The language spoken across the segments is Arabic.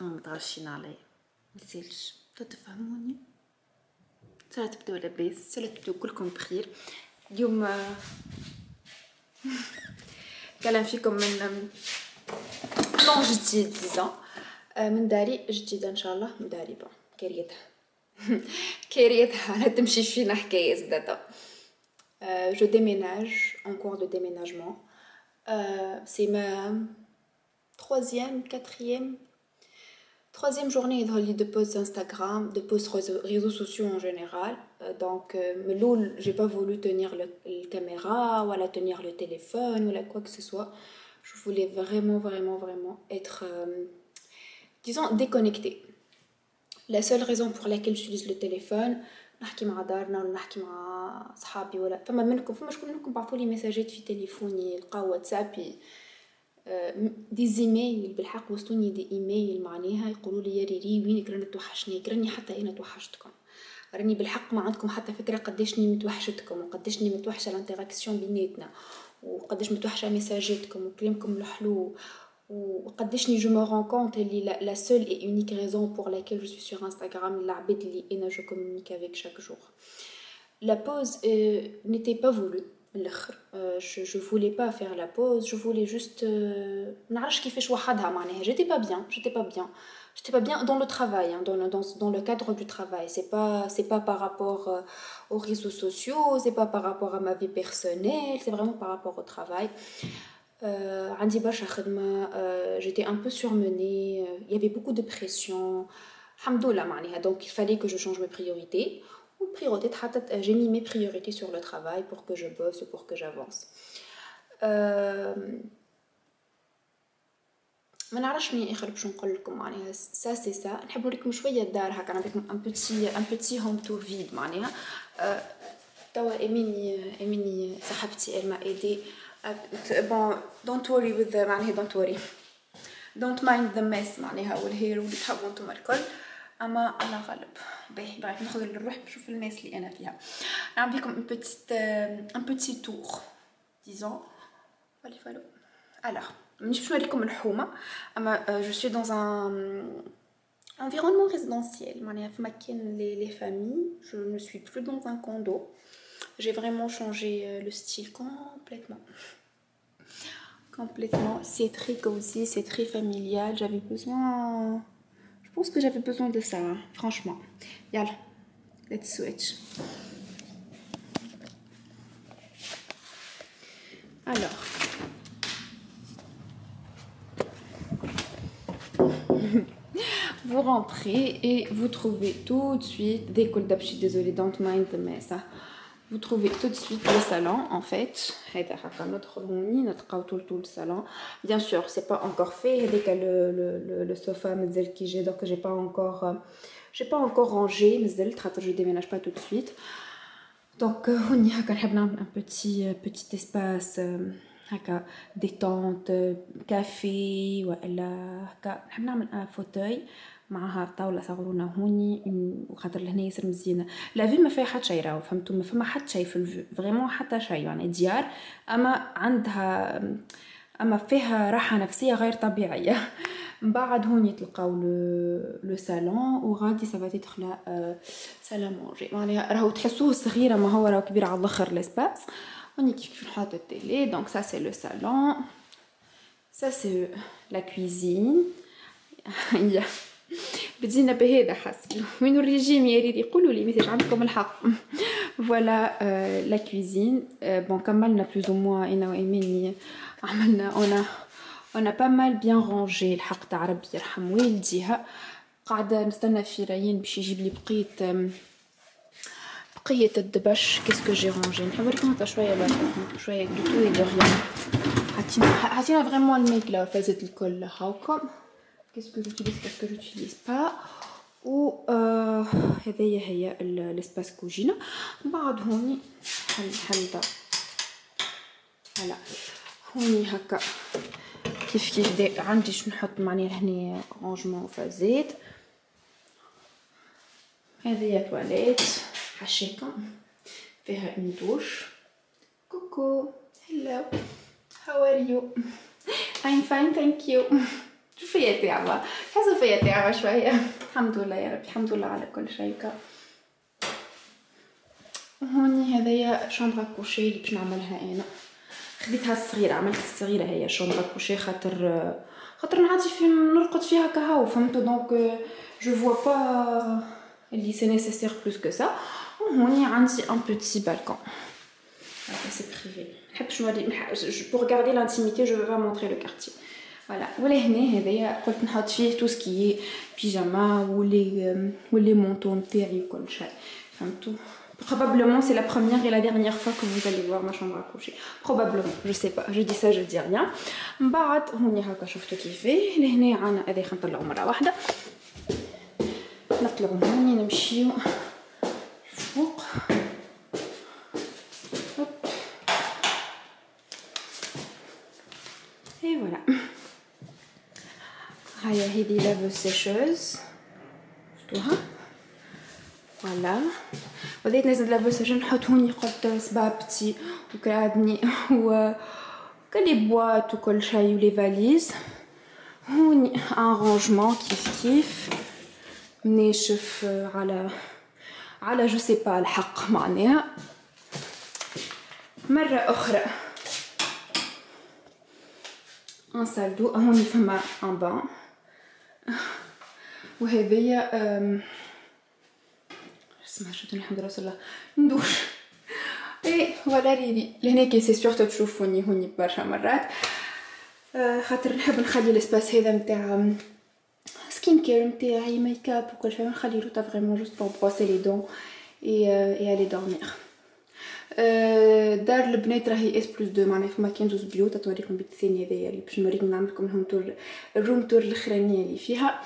انتم متغشين عليا ميسالش تفهموني. سلا تبداو لاباس، سلا تبداو كلكم بخير. اليوم كلام فيكم من بلان جديد ديزون من داري جديدة ان شاء الله. من داري بون كاريتها كاريتها لا تمشي فينا حكاية زدادة. Je déménage en cours de déménagement. C'est ma troisième journée de posts Instagram, de posts réseaux sociaux en général. Donc, j'ai pas voulu tenir la caméra ou la tenir le téléphone ou quoi que ce soit. Je voulais vraiment être, disons, déconnectée. La seule raison pour laquelle j'utilise le téléphone, نحكي مع دارنا ولا نحكي مع صحابي ولا فما شكون منكم بعثوا لي ميساجات في تليفوني لقاو واتسابي دي زيميل بالحق وصلوني دي ايميل معناها يقولوا لي يا ريري وينك رانا توحشني راني حتى انا توحشتكم راني بالحق ما عندكم حتى فكره قداشني متوحشتكم وقداشني متوحشه الانتراكسيون بيناتنا وقداش متوحشه ميساجاتكم وكلامكم الحلو وقداشني je me rends compte اللي la seule et unique raison pour laquelle je suis sur Instagram العباد اللي انا je communique avec chaque jour. La pause n'était pas voulue. Je voulais pas faire la pause, je voulais juste نعرفش كيفاش وحدها معناها j'étais pas bien dans le travail hein, dans le cadre du travail. C'est pas par rapport aux réseaux sociaux, c'est pas par rapport à ma vie personnelle, c'est vraiment par rapport au travail. عندي برشا خدمة, j'étais un peu surmenée, il y avait beaucoup de pression. Alhamdoulilah معناها donc il fallait que je change mes priorités. J'ai mis mes priorités sur le travail pour que je bosse, pour que j'avance. ما نعرفش منين اخر باش نقول لكم معناها ça c'est ça. نحب نوريكم شويه الدار هكا نعطيكم un petit home tour vide معناها. توا اميني صاحبتي elle m'a aidé. Bon don't worry with the معناها don't worry don't mind the mess معناها والهير واللي تحبوا انتم الكل. اما الله غالب باهي ناخذ نروح نشوف الناس اللي انا فيها. نعمل لكم un petit tour disons. Voilà. Alors مانيش باش نوريكم الحومه اما je suis dans un environnement résidentiel معناها في مكان les familles. Je ne suis plus dans un condo. J'ai vraiment changé le style complètement. C'est très cosy, c'est très familial. J'avais besoin, je pense que j'avais besoin de ça hein, franchement. Yalla, let's switch. Alors vous rentrez et vous trouvez tout de suite dès que je suis désolée, don't mind mais ça. Vous trouvez tout de suite le salon en fait. Notre tout le salon. Bien sûr, c'est pas encore fait. Avec le sofa qui j'ai donc j'ai pas encore rangé. Mais je déménage pas tout de suite. Donc on y a un petit espace détente, café ولا نحب نعمل un fauteuil معها طاوله صغرونا هوني وخاطر لهنا ياسر مزيانه. لا في ما فيها حتى شيء راهو فهمتوا ما فما حتى شيء في الفيو فريمون حتى شيء يعني ديار اما فيها راحه نفسيه غير طبيعيه. من بعد هوني تلقاو لو صالون وغادي سافا تيتر لا سالا مونجي معناها راهو تحسوه صغيره ما هو راهو كبير على الاخر لاسباس. هوني كيف نحط التيلي دونك ça c'est le salon, ça c'est la cuisine. بدينا بهذا حسب من الرجيم يا ريت يقولوا لي ميساج عندكم الحق. فوالا لا كويزين بون كملنا بلوز او موان انا وايماني عملنا on a pas mal bien rangé الحق تاع ربي يرحم والديها. قاعده نستنى في ريان باش يجيب لي بقيه الدبش. كيسكو جي رونجي نحب نوريكم هكا شويه دو تو دو ريان. عطينا فريمون الميك لا فازت الكل هاكم. Qu'est-ce que j'utilise pas و هذايا هي الاسباس كوجينه. بعد هوني حل هلا هوني هكا كيف عندي شنو نحط معناها هنا رانجمون فازيت. هذه تواليت حشيكم فيها ان دوش. كوكو hello how are you I'm fine thank you. شوفي يا تعبة، حسوا فيا تعبة شوية. الحمد لله يا ربي، الحمد لله على كل شيء. هوني هذايا شامبر كوشي اللي باش نعملها انا. خديتها الصغيرة، عملت الصغيرة هي شامبر كوشي خاطر نعطي في نرقد فيها كهو، فهمتوا؟ دونك جو فوا با اللي سي نيسيسير بلوس كو سا. وهوني عندي ان بوتي بالكون، هذا سي بريفي، نحبش نوري بور غاردي لانتيميتي، جو با مونطري لو كارتيer. فوالا. ولا هنا هذايا قلت نحط فيه تو سكي بيجاما ولي مونطو نتاعي وكل شيء، فهمتوا؟ Probablement c'est la première et la dernière fois que vous allez voir ma chambre à coucher. Probablement, je sais pas, je dis ça, je dis rien. من بعد هوني هكا شفتوا كيفاه. لهنا عنا هذا نطلعو مرة واحدة، نطلعو هوني نمشيو فوق. اي فوالا. هيا هذي لافوز سيشوز، شفتوها؟ فوالا. وبديت نزيد لافوز سيشوز نحط هوني قد سبابتي وكرادني وكلي بواط وكل شيء ولي فاليز. هوني ان رونجمون كيف مناشف على جو سي با الحق معناها. مرة أخرى ان سالدو، هوني فما ان بان، وهذيا اسمها شنو الحمد لله رسول الله ندوش. اي ولا ريدي لهنا كي سي سورتو تشوفوني هوني برشا مرات، خاطر نحب نخلي الاسباس هذا نتاع سكين كير نتاعي ميك اب وكل شيء، نخلي روتا فريمون جوست بور بروسي لي دون اي الي دورمير. دار البنات راهي اس بلس دو، معناها فما كان زوز بيوت. توريكم البيت الثاني هذايا اللي باش نوريكم، نعملكم لهم تور الروم تور الاخرانيه اللي فيها.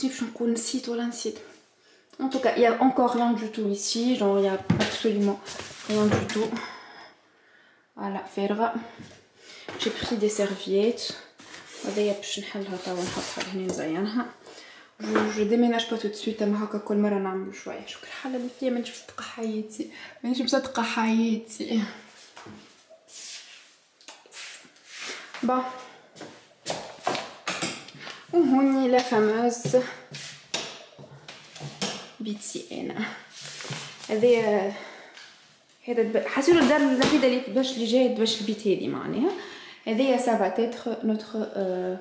باش نقول نسيت ولا نسيت. En tout cas, il y a encore rien du tout ici, genre il y a absolument rien du tout. Voilà, فارغة. J'ai pris des serviettes. هذايا باش نحلها توا نحطها هنا نزينها. جو ديميناج با تو سويت، اما هكا كل مرة نعمل شوية. شكرا الحالة اللي فيها مانيش مصدقة حياتي، مانيش مصدقة حياتي. با وهوني لا فاموز بيتي انا. هذا حسيت الدار الوحيده اللي باش اللي جايه باش البيت هذه معناها. هذايا سافا تيتر نوتر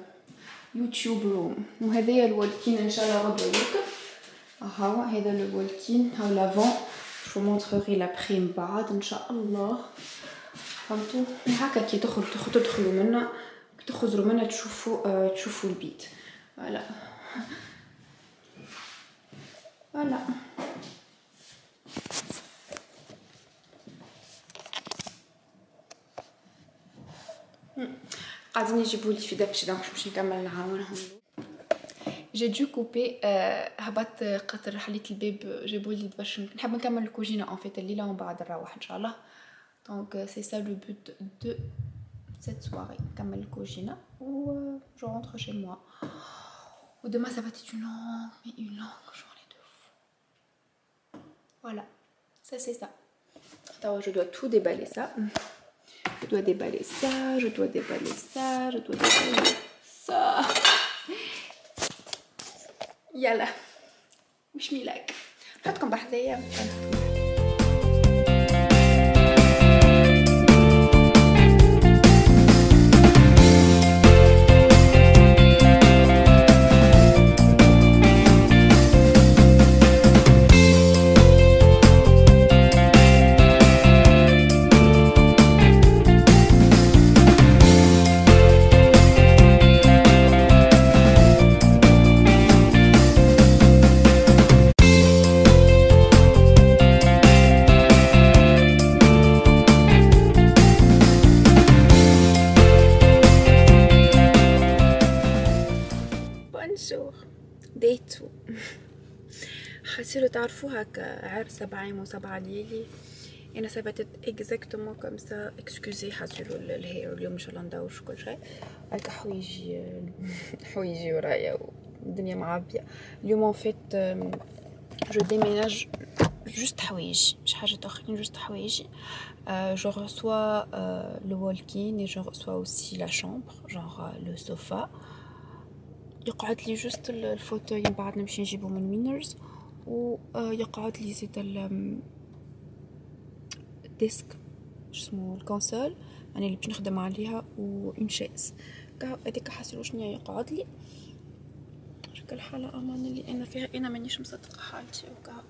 يوتيوب روم. وهذايا الوالكين ان شاء الله غدوه يركب. هاو هذا الوالكين، هاو لافون جو مونطري لابري من بعد ان شاء الله. فهمتوا؟ هكا كي تدخلوا منها، تخرجوا منها تشوفوا البيت. فوالا فوالا. قاعدين يجيبوا لي في دبش، دونك باش نكمل نعاونهم. جي دو كوبي، هبط قطر حليت الباب، جابوا لي باش نحب نكمل الكوجينه اون فيت الليله ومن بعد نروح ان شاء الله. دونك سي سا لو بوت دو cette soirée. نكمل الكوجينه و je rentre chez moi. Ou demain ça va être une longue journée de fou. Voilà, ça c'est ça. Attends, je dois tout déballer ça. Je dois déballer ça, je dois déballer ça, je dois déballer ça. يلا مش ميلاك، نحطكم بحذايا. ديتو حسيتوا تعرفوا هكا عرسه بعام و7 ليالي. انا سافاتت اكزاكتومون كوم سا. اكسكوزي حسيتوا الهير اليوم ان شاء الله ندوش كل شيء. هكا حوايجي ورايا والدنيا معبيه اليوم. ان فيت جو جوست حوايجي مش حاجة أخرين جوست حوايجي. جو reçois le walk-in et je reçois aussi la chambre genre le sofa. يقعد لي جوست الفوتوي من بعد نمشي نجيبو من وينرز، و يقعد لي زيد الديسك اسمه الكونسول يعني اللي باش نخدم عليها و اون شيز هذيك حاسلو شنيا يقعد لي شكل الحالة امان اللي انا فيها. انا مانيش مصدقه حالتي وكا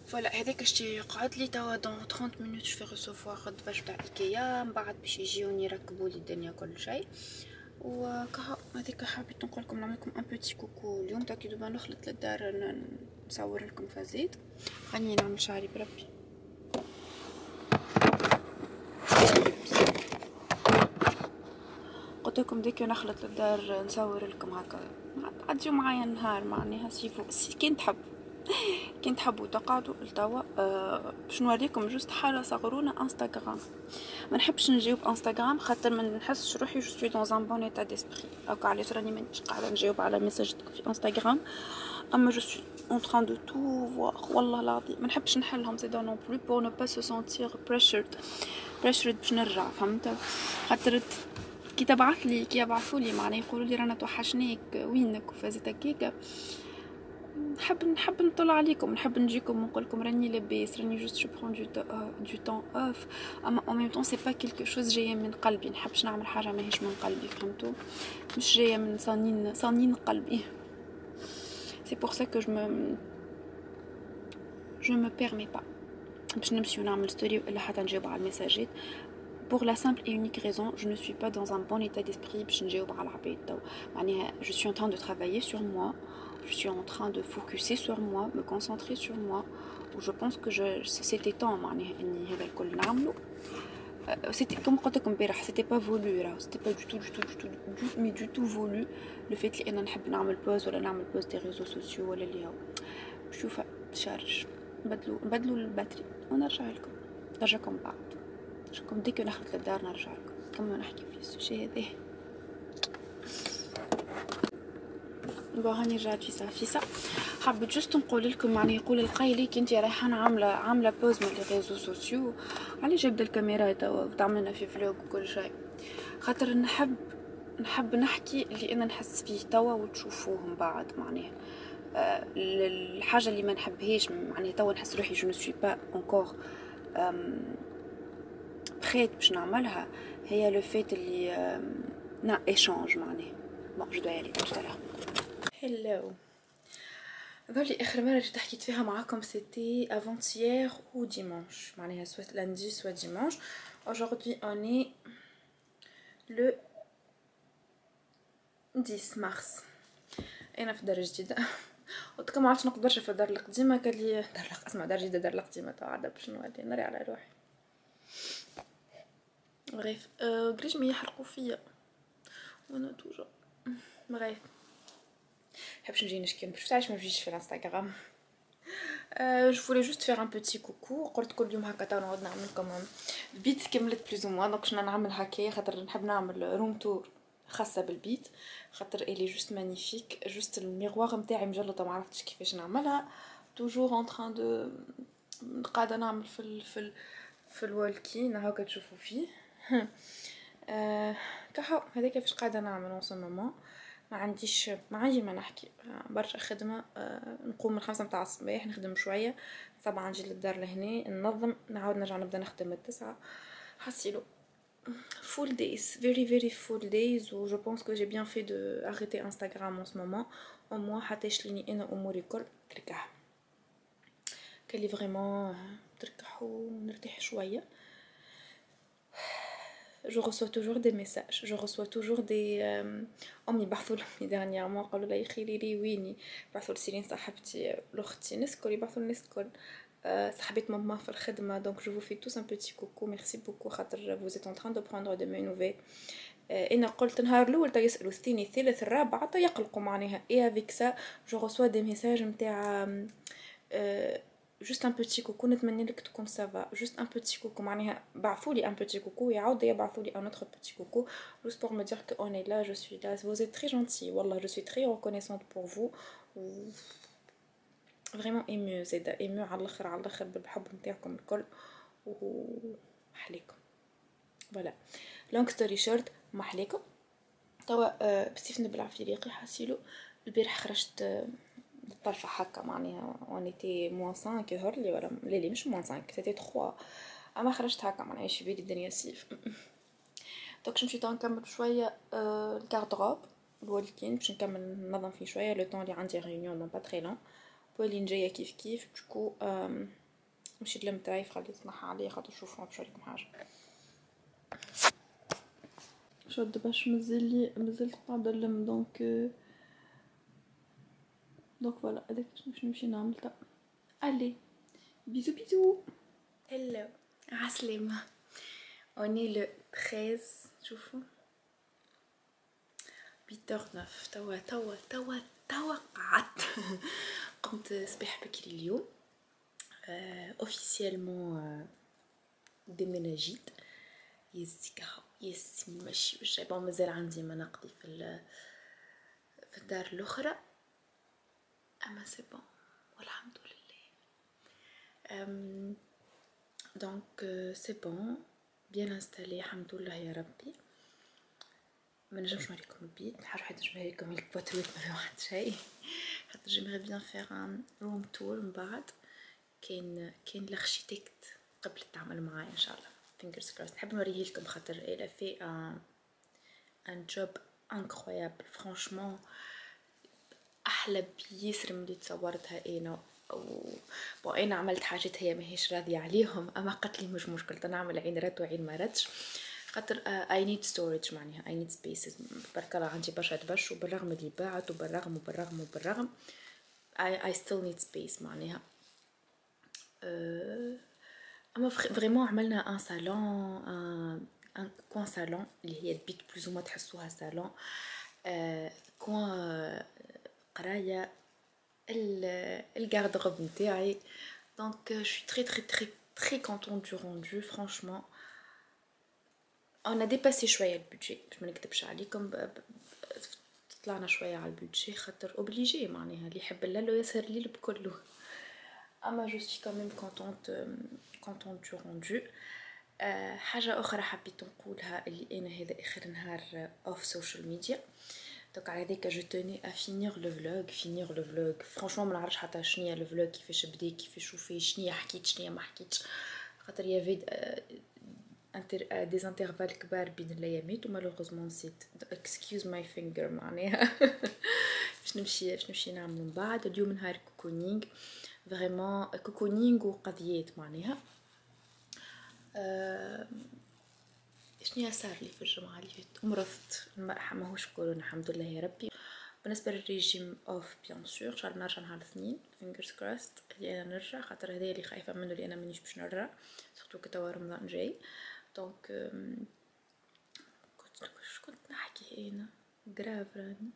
فوالا هذاك الشيء يقعد لي توا دون 30 مينوت جو في ريسوفوار غد باش تاع ايكيا من بعد باش يجيوني يركبوا لي الدنيا كل شيء. وكها هذيك حبيت نقول لكم نعمل لكم ان بوتي كوكو اليوم تاكيدوا ما نخلط للدار نصور لكم فازيد. خليني نعمل شعري بربي. قلت لكم ديك نخلط للدار نصور لكم هكا عديوا معايا النهار معناها سيفو كي تحبوا تقعدوا لتوا. باش نوريكم جوست حاله صغرونا انستغرام. ما نحبش نجاوب انستغرام خاطر ما نحسش روحي جو سوي دون ان بون ايتا ديسبري هكا علاش راني مانيش قاعده نجاوب على ميساجاتك في انستغرام. اما جو سوي اون تران دو تو فوار والله العظيم ما نحبش نحلهم سي دون نون بلو بور نو با سو سونتير بريشرد باش نرجع فهمت. خاطر كي يبعثوا لي معناها يقولوا لي رانا توحشناك وينك وفازت هكاك نحب نطلع عليكم نحب نجيكم ونقول لكم راني لاباس راني جوست جو برون دو طون اوف. اما او ميم طون سي با كيلكو شوز جايه من قلبي نحبش نعمل حاجه ماهيش من قلبي فهمتوا مش جايه من صانين قلبي. سي بور سا كو جو me permets pas باش نمشي ونعمل ستوري ولا حتى نجاوب على الميساجات. Pour la simple et unique raison, je ne suis pas dans un bon état d'esprit باش نجاوب على العباد. معناها je suis en train de travailler sur moi, je suis en train de focuser sur moi, me concentrer sur moi. Je pense que c'était temps معناها اني هذا الكل نعمله. C'était comme قلت لكم امبارح c'était pas voulu راه c'était pas du tout voulu le fait اللي انا نحب نعمل بوز ولا نعمل بوز دي ريزو سوسيو ولا اللي هو شوفوا شارج نبدلوا الباتري ونرجع لكم بعد نرجعكم ديك نخلط للدار نرجع لكم كملوا نحكي في السوشي هذا. هاني رجعت في سا حبيت جوست نقول لكم معناها يقول القايلي كنتي رايحه عامله بوز من لي ريزو سوسيو علاش جبد الكاميرا توا وتعملنا في فلوق وكل شيء خاطر نحب نحكي اللي انا نحس فيه توا وتشوفوهم بعد معناها. الحاجه اللي ما نحبهاش معناها توا نحس روحي جو نو سوي با انكور بريت باش نعملها هي لو فيت اللي نا ايشانج معناها. بون جو دوي aller tout à l'heure. هلو قبل اخر مره جيت حكيت فيها معاكم سيتي avant-hier ou dimanche معناها soit lundi soit dimanche. Aujourd'hui on est le 10 mars. انا في دار جديده قلت لكم عرفت نقدرش في الدار القديمه قال لي دار جديده دار القديمه تاع عاد باش نولي نري على روحي bref قريش ما يحرقوا فيا وانا توجا bref حبش نجي نشكي باش تعرفش ما نجيش في الانستغرام. je voulais juste faire un petit coucou. قلت كل يوم هكا نقعد نعمل لكم البيت كملت بلوز او دونك شنو نعمل هكايا خاطر نحب نعمل روم تور خاصه بالبيت خاطر الي جوست مانيفيك جوست الميغوار نتاعي مجلطه ما عرفتش كيفاش نعملها توجور ان تران دو قاعده نعمل في الوالكين هاكا تشوفوا فيه. كحو هذا كيفاش قاعده نعمل اون سو مومون ما عندي ما نحكي برشا خدمه. نقوم من 5 متاع الصباح نخدم شويه 7 نجي للدار لهنا ننظم نعاود نرجع نبدا نخدم من 9 حسيلو full days very full days و je pense que j'ai bien fait de arrêter Instagram en ce moment au moins حتى يشليني انا اموري الكل تركح كلي فريمون تركح ونرتاح شويه. Je reçois toujours des messages, je reçois toujours des امي بعثوا لي dernièrement قالوا لي خيري لي ويني بعثوا لسيرين صاحبتي لاختي نسكل يبعثوا لي نسكل صاحبت ماما في الخدمه donc je vous fais tous un petit coucou merci beaucoup خاطر vous êtes en train de prendre de mes nouvelles. انا قلت نهار الاول تا يسالوا الثاني الثالث الرابع تا يقلقوا معناها et avec ça je reçois des messages نتاع juste un petit coucou نتمنى لك تكون سافا juste un petit coucou معناها بعثوا لي un petit coucou يعاود يبعثوا لي un autre petit coucou juste pour me dire que on est là je suis là vous êtes très gentil والله je suis très reconnaissante pour vous فريمون ايمو زاده ايمو على الاخر على الاخر بالحب نتاعكم الكل ومحليكم. فوالا لونج ستوري شورت محليكم. توا بسيف نبلع في ريقي حاسيلو. البارح خرجت الطرفة هكا معناها اونيتي موان 5 يظهر لي ولا لا مش موان 5 سيتي 3 اما خرجت هكا معناها في بالي الدنيا سيف. دوك نمشي توا نكمل شويه الكاردروب الوالدين باش نكمل ننظم فيه شويه لو طون اللي عندي ريونيون دون با تري لون بولين جايه كيف كيف دوكو نمشي نلم ترايف خلي تنحى عليه خاطر نشوفو باش نوريكم حاجه. شد باش مازلت قاعده نلم دونك فوالا هذاك باش نمشي نعمل تا. الي بيزو بيزو. هلو عسلامة. اوني لو 13 شوفوا 8h09 توا قعدت. قمت صباح بكري اليوم اوفيسيالمون ديميناجيت يزي كهو يزي ماشي وجاي بون مازال عندي مناقضي في الدار الاخرى اما سي بون والحمد لله. دونك سي بون بيان انستالي الحمد لله يا ربي. ما نجمش نوريكم البيت نحاول حتى نجمع لكم الكواترويت من واحد شيء خاطر جيمغي بيان فيغ ان روم تور من بعد. كاين الاركيتكت قبل تعمل معايا ان شاء الله fingers crossed. نحب نوريه لكم خاطر elle a fait un job incroyable franchement احلى بيسر من اللي تصورتها انا. انا عملت حاجات هي ماهيش راضيه عليهم اما قالت لي مش مشكل نعمل عين رات وعين ما راتش خاطر I need storage معناها I need spaces. برك الله عندي برشا تبش وبالرغم اللي باعت وبالرغم I still need space معناها. اما فريمون عملنا ان صالون ان كوان صالون اللي هي البيت بلوز ما تحسوها صالون كوان قرايه الغاردروب نتاعي. دونك جو سوي تري كونتون دو روندو فرانشمون. انا ديباسي شويه البودجي باش ما نكذبش عليكم طلعنا شويه على البودجي خاطر اوبليجي معناها اللي يحب اللالو يسهر لي بكله. اما جو سوي كاميم كونتون دو روندو. حاجه اخرى حبيت نقولها اللي انا هذا اخر نهار اوف سوشيال ميديا دونك على هذاك جو توني ا فينير لو فلوغ فرانشمون ما نعرفش حتى شنيا لو فلوغ كيفاش بدا كيفاش شوفي شنيا حكيت شنيا ما حكيتش خاطر يافي دي انترفال كبار بين الايامات ومالوغوزمون نسيت اكسكيوز ماي فينجر معناها. باش نمشي نعمل من بعد اليوم نهار كوكونينغ فريمون كوكونينغ وقضيات معناها. شنيا صار لي في الجمعه اللي فاتت مرضت ماهوش كورونا الحمد لله يا ربي. بالنسبه للريجيم اوف بيان سور ان شاء الله نرجع نهار الاثنين fingers crossed اللي انا نرجع خاطر هذا اللي خايفه منه اللي انا مانيش باش نرجع سورتو كتوا رمضان جاي. دونك كنت نحكي انا جراف راني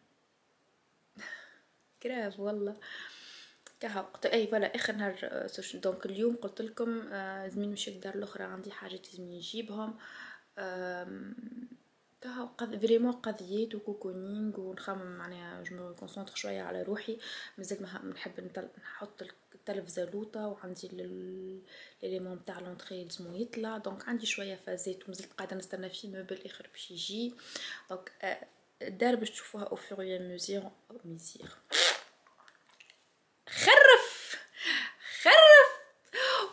جراف والله كهو اي فوالا اخر نهار دونك اليوم قلت لكم زمين مشيت الدار الاخرى عندي حاجات لازم نجيبهم كهو فريمون قضيات وكوكونينغ ونخمم معناها جو كونسونطر شويه على روحي. مازال ما نحب نحط التلفزه لوطه وعندي ليليمون تاع لونطري لازم يطلع دونك عندي شويه فازات ومازلت قاعده نستنى فيه موبل اخر باش يجي. دونك الدار باش تشوفوها او فوريا ميزير خرف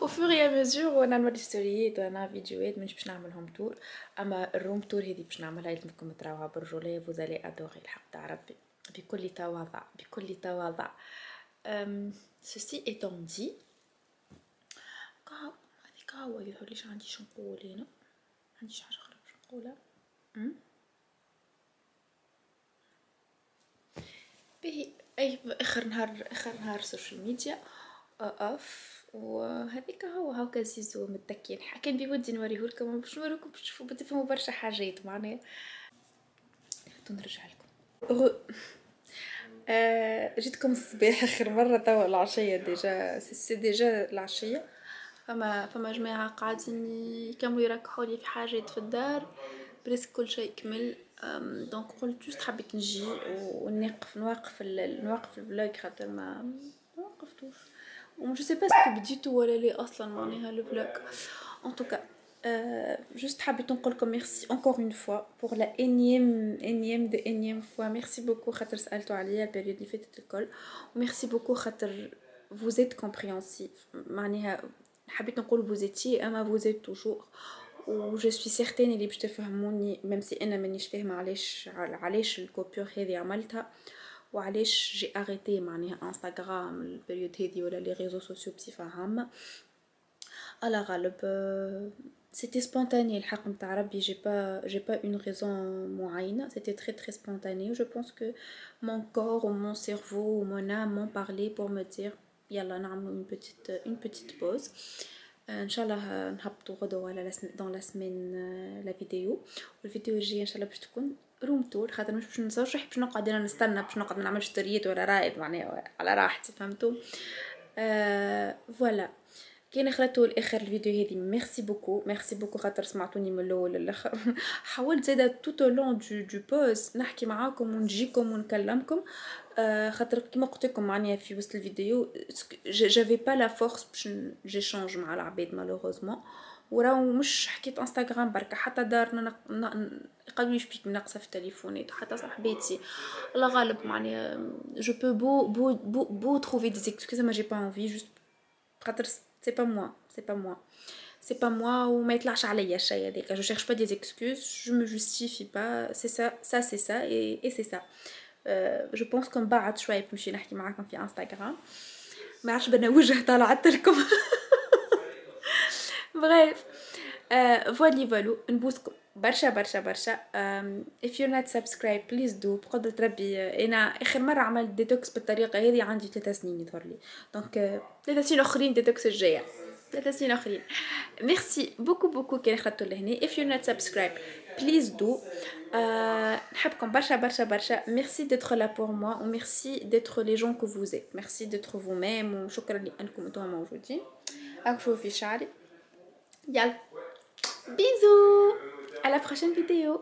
وفوريا ميزور وانا نوري ستوريات وانا فيديوهات مش باش نعملهم تور. اما الروم تور هذه باش نعملها لازمكم تراوها برجوليه فوزالي ادوري الحق تاع ربي بكل تواضع. سوسي ايتون دي هذيك هو يظهر ليش عندي شنقول هنا عنديش حاجه اخرى باش نقولها. باهي اي اخر نهار سوشيال ميديا اوف وهذيك هاكا زيزو متكين كان بودي نوريهولكم باش نوريكم باش تشوفوا تفهموا برشا حاجات معناها. نرجع لكم جيتكم الصباح اخر مره توا العشيه ديجا سي ديجا العشيه. فما جماعه قاعدين يكملوا يركحوا لي في حاجات في الدار بريسك كل شيء كمل. دونك قلت جوست حبيت نجي ونوقف الفلوج خاطر ما وقفتوش ومش سي با سكو بديتو ولا لي اصلا معناها لو فلوق ان توكا. Juste حبيت نقول لكم ميرسي encore une fois pour la énième fois. Merci beaucoup خاطر سألتوا عليا البريود اللي فاتت الكل. وميرسي beaucoup خاطر vous êtes compréhensif. معناها حبيت نقول vous étiez اما vous êtes toujours. و je suis certaine اللي باش تفهموني même si انا مانيش فاهمه علاش الكوبيور هذه عملتها وعلاش جي اريتي معناها انستغرام البريود هذه ولا لي ريزو سوسيو بصفه عامه. على غالب c'était spontané الحق نتاع ربي. j'ai pas une raison معينه. c'était très spontané. je pense que mon corps ou mon cerveau ou mon âme m'ont parlé pour me dire يلا نعملوا une petite pause. ان شاء الله نهبطوا غدوه ولا dans la semaine لا فيديو. والفيديو الجاي ان شاء الله باش تكون روم تور خاطر مش باش نصورش باش نقعد انا نستنى باش نقعد ما نعملش ستوريات ولا رايد معناها على راحتي فهمتوا. فوالا كاين خلاتو لاخر الفيديو هذه. ميرسي بوكو خاطر سمعتوني من الاول للاخر. حاولت زاده توت لون دو بوست نحكي معاكم ونجيكم ونكلمكم خاطر كيما قلت لكم معناها في وسط الفيديو جافي با لا فورس باش جيشانج مع العباد مالوغوزمون. وراو مش حكيت انستغرام بركه حتى دارنا قالوا لي بيك ناقصه في التليفونات حتى صاحباتي الله غالب معناها جو بو بو trouver des excuses ما جي با انفي جوست خاطر c'est pas moi وما يطلعش عليا الشيء هذاك. je cherche pas des excuses, je me justifie pas, c'est ça et c'est ça. je pense que بعد شويه بنمشي نحكي معاكم في انستغرام ما عرفش بنا وجه طلعت لكم. بريف فولي نبوسكم برشا. if you're not subscribed please do. بقدرة ربي انا اخر مرة عملت ديتوكس بالطريقة هذه عندي 3 سنين يظهر لي دونك 3 سنين اخرين ديتوكس الجاية 3 سنين اخرين. ميرسي بوكو كي خدتوا لهنا. if you're not subscribed please do. نحبكم برشا. merci d'être là pour moi و merci d'être les gens que vous êtes. merci d'être vous-même وشكرا لانكم انتم موجودين. راكم شوفوا في شعري. يلا bisous à la prochaine vidéo.